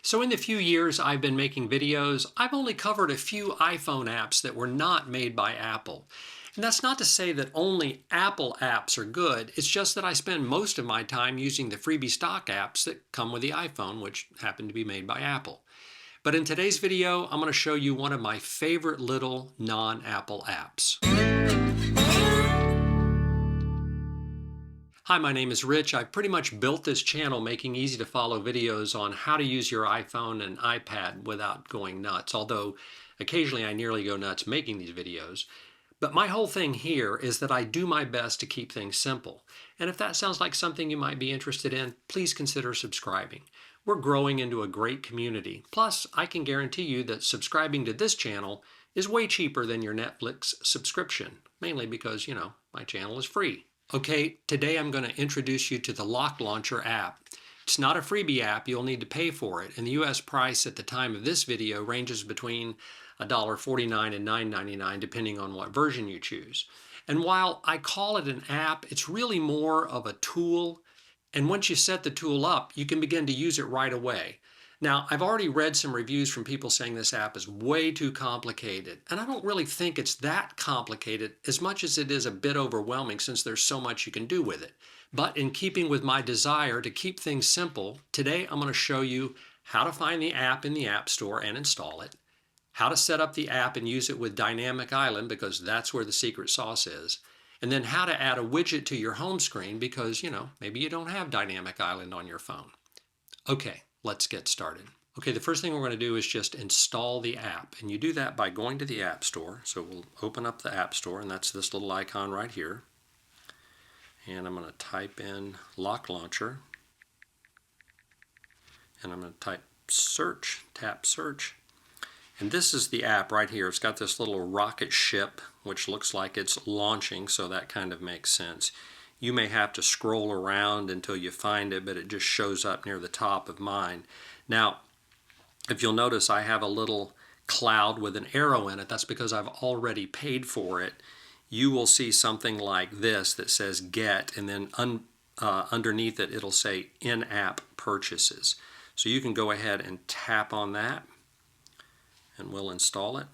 So in the few years I've been making videos, I've only covered a few iPhone apps that were not made by Apple. And that's not to say that only Apple apps are good, it's just that I spend most of my time using the freebie stock apps that come with the iPhone, which happen to be made by Apple. But in today's video, I'm going to show you one of my favorite little non-Apple apps. Hi, my name is Rich. I've pretty much built this channel making easy to follow videos on how to use your iPhone and iPad without going nuts, although occasionally I nearly go nuts making these videos. But my whole thing here is that I do my best to keep things simple. And if that sounds like something you might be interested in, please consider subscribing. We're growing into a great community. Plus, I can guarantee you that subscribing to this channel is way cheaper than your Netflix subscription, mainly because, my channel is free. Okay, today I'm going to introduce you to the Lock Launcher app. It's not a freebie app, you'll need to pay for it, and the US price at the time of this video ranges between $1.49 and $9.99 depending on what version you choose. And while I call it an app, it's really more of a tool, and once you set the tool up, you can begin to use it right away. Now, I've already read some reviews from people saying this app is way too complicated, and I don't really think it's that complicated as much as it is a bit overwhelming since there's so much you can do with it. But in keeping with my desire to keep things simple, today I'm going to show you how to find the app in the App Store and install it, how to set up the app and use it with Dynamic Island because that's where the secret sauce is, and then how to add a widget to your home screen because, maybe you don't have Dynamic Island on your phone. Okay. Let's get started. Okay, the first thing we're going to do is just install the app, and you do that by going to the App Store. So we'll open up the App Store, and that's this little icon right here. And I'm going to type in Lock Launcher, and I'm going to type search, tap search. And this is the app right here. It's got this little rocket ship, which looks like it's launching, so that kind of makes sense. You may have to scroll around until you find it, but it just shows up near the top of mine. Now, if you'll notice, I have a little cloud with an arrow in it. That's because I've already paid for it. You will see something like this that says Get, and then underneath it, it'll say In-App Purchases. So you can go ahead and tap on that, and we'll install it.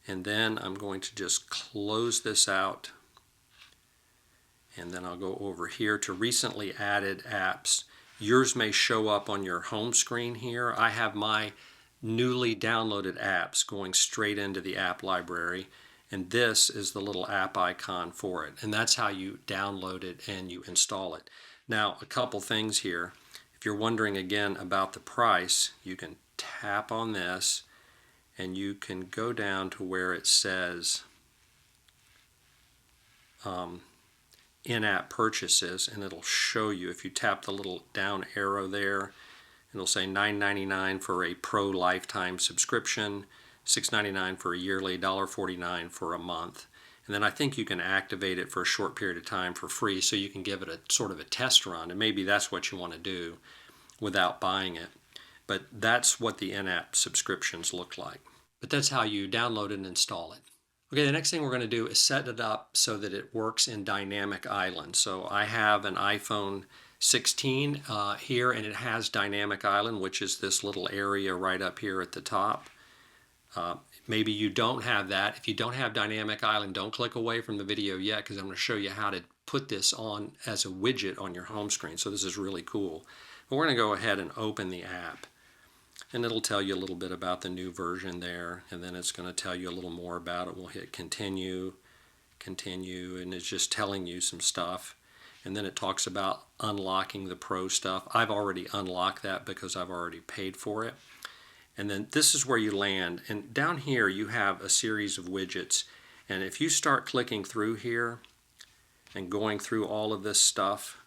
And then I'm going to just close this out. And then I'll go over here to recently added apps. Yours may show up on your home screen here. I have my newly downloaded apps going straight into the app library, and this is the little app icon for it. And that's how you download it and you install it. Now, a couple things here. If you're wondering again about the price, you can tap on this and you can go down to where it says in-app purchases, and it'll show you. If you tap the little down arrow there, it'll say $9.99 for a pro lifetime subscription, $6.99 for a yearly, $1.49 for a month. And then I think you can activate it for a short period of time for free, so you can give it a sort of a test run, and maybe that's what you want to do without buying it. But that's what the in-app subscriptions look like. But that's how you download it and install it. Okay, the next thing we're going to do is set it up so that it works in Dynamic Island. So I have an iPhone 16 here, and it has Dynamic Island, which is this little area right up here at the top. Maybe you don't have that. If you don't have Dynamic Island, don't click away from the video yet, because I'm going to show you how to put this on as a widget on your home screen. So this is really cool. But we're going to go ahead and open the app. And it'll tell you a little bit about the new version there, and then it's going to tell you a little more about it. We'll hit continue, continue, and it's just telling you some stuff. And then it talks about unlocking the pro stuff. I've already unlocked that because I've already paid for it. And then this is where you land, and down here you have a series of widgets, and if you start clicking through here and going through all of this stuff,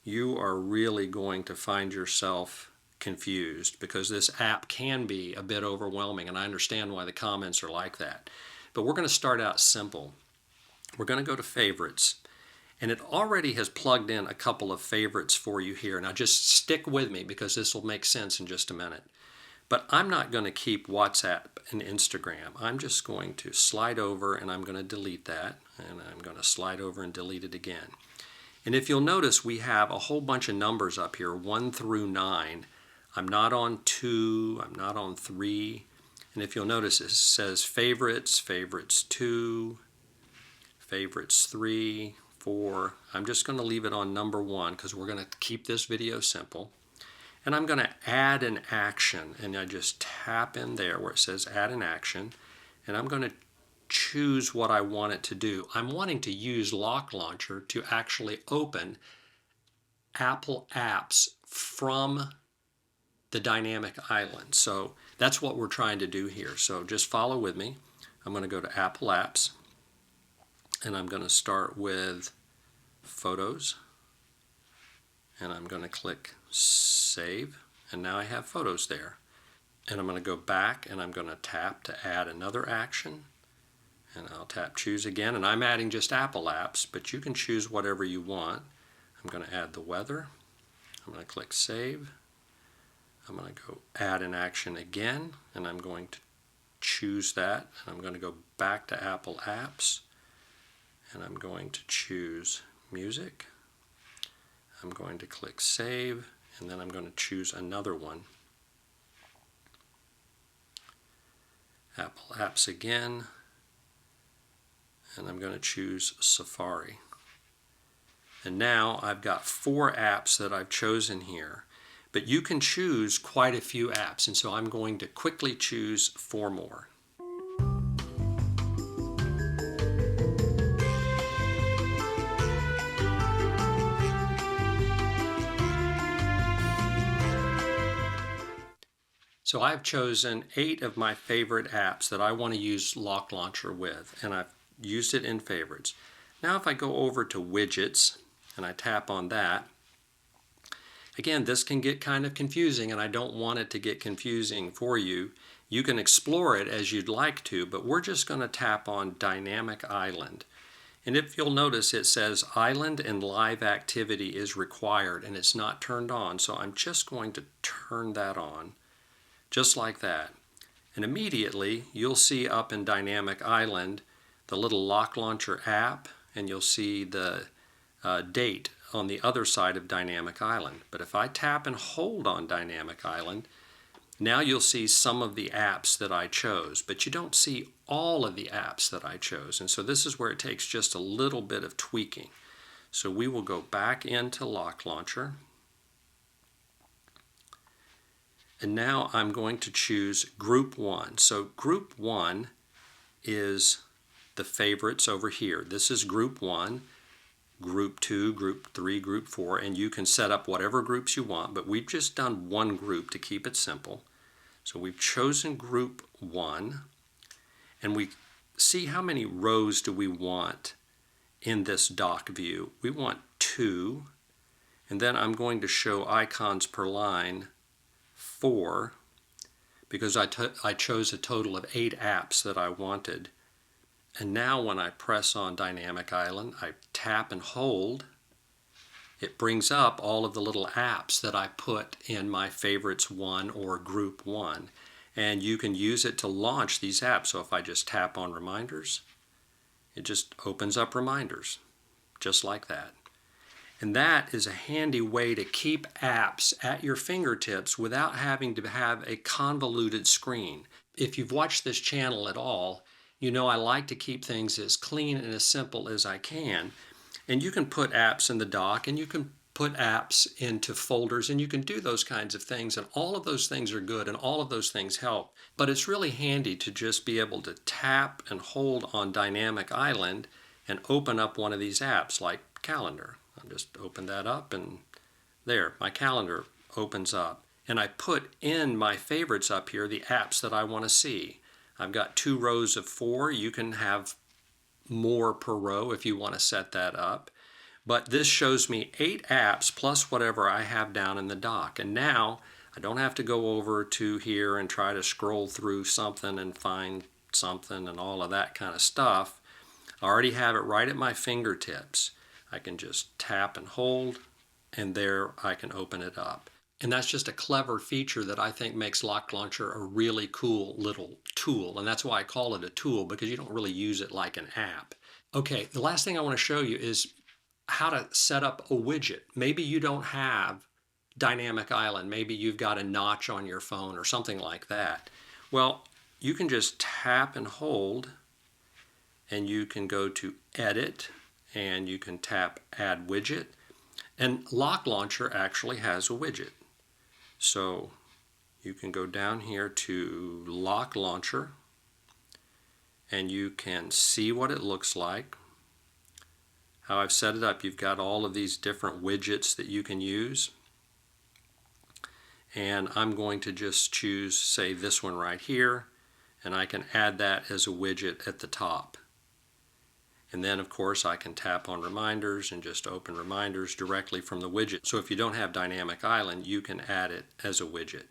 you are really going to find yourself confused, because this app can be a bit overwhelming, and I understand why the comments are like that. But we're going to start out simple. We're going to go to favorites, and it already has plugged in a couple of favorites for you here. Now just stick with me because this will make sense in just a minute. But I'm not going to keep WhatsApp and Instagram. I'm just going to slide over and I'm going to delete that, and I'm going to slide over and delete it again. And if you'll notice, we have a whole bunch of numbers up here, 1 through 9. I'm not on 2, I'm not on 3. And if you'll notice, it says favorites, favorites 2, favorites 3, 4. I'm just going to leave it on number 1 because we're going to keep this video simple. And I'm going to add an action, and I just tap in there where it says add an action, and I'm going to choose what I want it to do. I'm wanting to use Lock Launcher to actually open Apple apps from the dynamic island. So that's what we're trying to do here. So just follow with me. I'm going to go to Apple Apps, and I'm going to start with Photos, and I'm going to click Save, and now I have photos there. And I'm going to go back, and I'm going to tap to add another action, and I'll tap Choose again, and I'm adding just Apple apps, but you can choose whatever you want. I'm going to add the weather. I'm going to click Save. I'm going to go add an action again, and I'm going to choose that, and I'm going to go back to Apple Apps, and I'm going to choose Music. I'm going to click Save, and then I'm going to choose another one. Apple Apps again, and I'm going to choose Safari. And now I've got 4 apps that I've chosen here. But you can choose quite a few apps, and so I'm going to quickly choose 4 more. So I've chosen 8 of my favorite apps that I want to use Lock Launcher with, and I've used it in favorites. Now if I go over to Widgets and I tap on that, again, this can get kind of confusing, and I don't want it to get confusing for you. You can explore it as you'd like to, but we're just going to tap on Dynamic Island. And if you'll notice, it says Island and Live Activity is required, and it's not turned on, so I'm just going to turn that on, just like that. And immediately, you'll see up in Dynamic Island the little Lock Launcher app, and you'll see the date on the other side of Dynamic Island. But if I tap and hold on Dynamic Island, now you'll see some of the apps that I chose, but you don't see all of the apps that I chose. And so this is where it takes just a little bit of tweaking. So we will go back into Lock Launcher. And now I'm going to choose Group 1. So Group 1 is the favorites over here. This is Group 1. Group 2, Group 3, Group 4, and you can set up whatever groups you want, but we've just done one group to keep it simple. So we've chosen Group 1, and we see how many rows do we want in this dock view. We want 2, and then I'm going to show icons per line 4, because I chose a total of 8 apps that I wanted. And now when I press on Dynamic Island, I tap and hold, it brings up all of the little apps that I put in my Favorites 1 or Group 1. And you can use it to launch these apps. So if I just tap on Reminders, it just opens up Reminders, just like that. And that is a handy way to keep apps at your fingertips without having to have a convoluted screen. If you've watched this channel at all, you know I like to keep things as clean and as simple as I can. And you can put apps in the dock, and you can put apps into folders, and you can do those kinds of things. And all of those things are good, and all of those things help. But it's really handy to just be able to tap and hold on Dynamic Island and open up one of these apps like Calendar. I'll just open that up, and there, my calendar opens up. And I put in my favorites up here, the apps that I want to see. I've got 2 rows of 4. You can have more per row if you want to set that up. But this shows me 8 apps plus whatever I have down in the dock. And now I don't have to go over to here and try to scroll through something and find something and all of that kind of stuff. I already have it right at my fingertips. I can just tap and hold, and there I can open it up. And that's just a clever feature that I think makes Lock Launcher a really cool little tool. And that's why I call it a tool, because you don't really use it like an app. Okay, the last thing I want to show you is how to set up a widget. Maybe you don't have dynamic island. Maybe you've got a notch on your phone or something like that. Well, you can just tap and hold, and you can go to Edit, and you can tap Add Widget. And Lock Launcher actually has a widget. So you can go down here to Lock Launcher, and you can see what it looks like. How I've set it up, you've got all of these different widgets that you can use. And I'm going to just choose, say, this one right here, and I can add that as a widget at the top. And then, of course, I can tap on reminders and just open reminders directly from the widget. So if you don't have Dynamic Island, you can add it as a widget.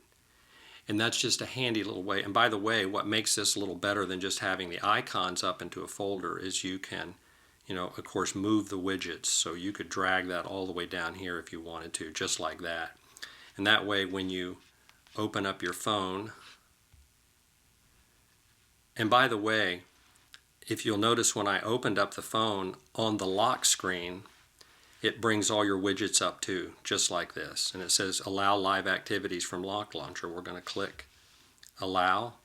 And that's just a handy little way. And by the way, what makes this a little better than just having the icons up into a folder is you can, of course, move the widgets. So you could drag that all the way down here if you wanted to, just like that. And that way, when you open up your phone, and by the way, if you'll notice when I opened up the phone on the lock screen, it brings all your widgets up too, just like this. And it says allow live activities from Lock Launcher. We're going to click allow.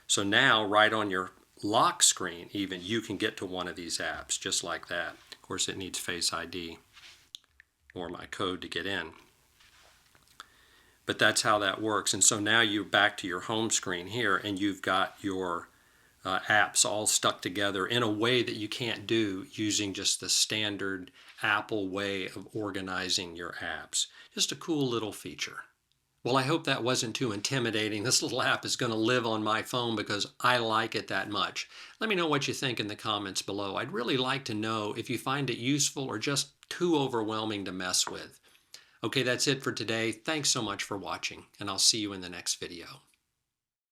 So now right on your lock screen even, you can get to one of these apps just like that. Of course, it needs Face ID or my code to get in. But that's how that works. And so now you're back to your home screen here, and you've got your apps all stuck together in a way that you can't do using just the standard Apple way of organizing your apps. Just a cool little feature. Well, I hope that wasn't too intimidating. This little app is going to live on my phone because I like it that much. Let me know what you think in the comments below. I'd really like to know if you find it useful or just too overwhelming to mess with. Okay, that's it for today. Thanks so much for watching, and I'll see you in the next video.